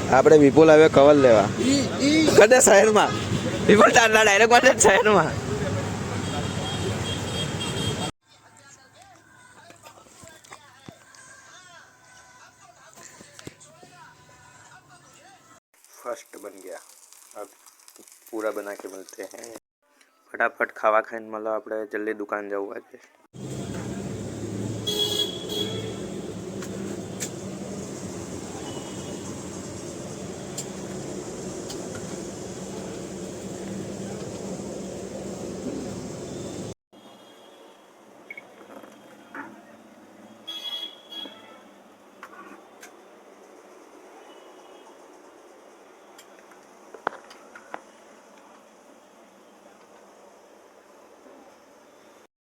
આપણે વિપુલ આવે કવર લેવા કદે શહેરમાં વિપુલ તારના ડાયરેક્ટ વાત શહેરમાં फर्स्ट बन गया अब पूरा बना के मिलते हैं फटाफट खावा खाઈને मतलब આપણે જલ્દી દુકાન જવું આજે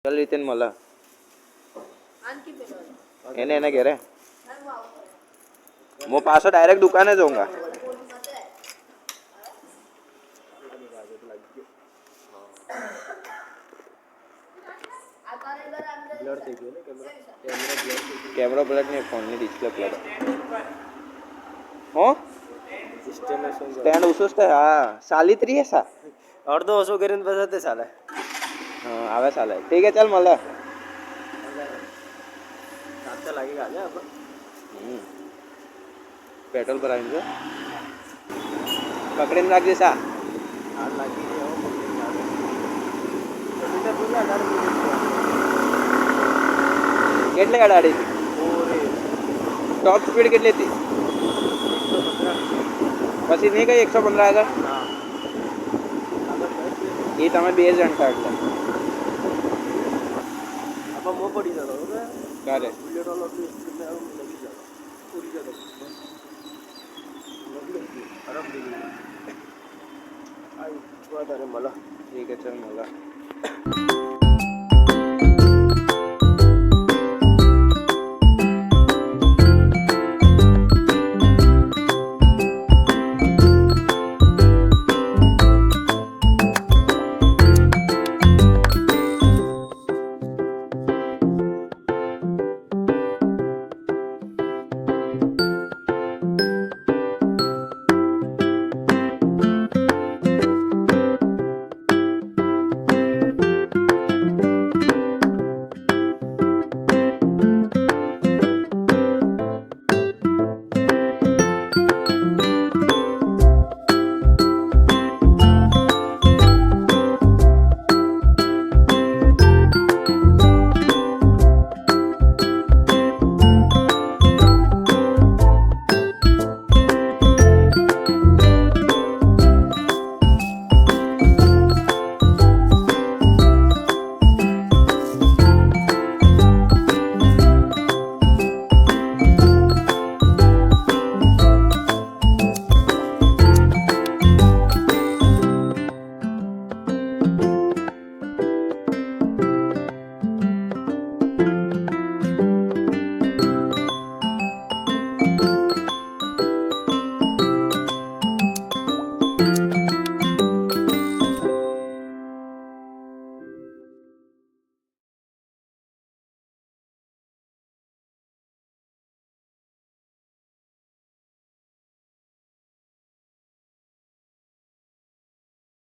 चल रितेन मला एने एने घे रे मैं पासो डायरेक्ट दुकाने जाऊंगा कैमरा ब्लड नहीं फोन नहीं डिस्प्ले ब्लड हो स्टैंड उसुस्ते हाँ सालित्री है सा और दो असो करीन बजाते साले हाँ आवे साले ठीक है चल मला साथ लगेगा आजा अपन पेट्रोल भराएंगे पकड़ेन लाग जैसा हाथ लगी है वो तो पूरा गाड़ी કેટલી ગાડી ओरे टॉप स्पीड કેટલી હતી 115 પછી નહીં ગઈ 115 આગળ हां એ તમે 2 જણ હતા એટલે अब मो पड़ी जाता होगा ક્યારે बुलेट वाला तो स्पीड में हम लगी जाता पूरी जाता आराम दे आई बात अरे मला ठीक है चल मला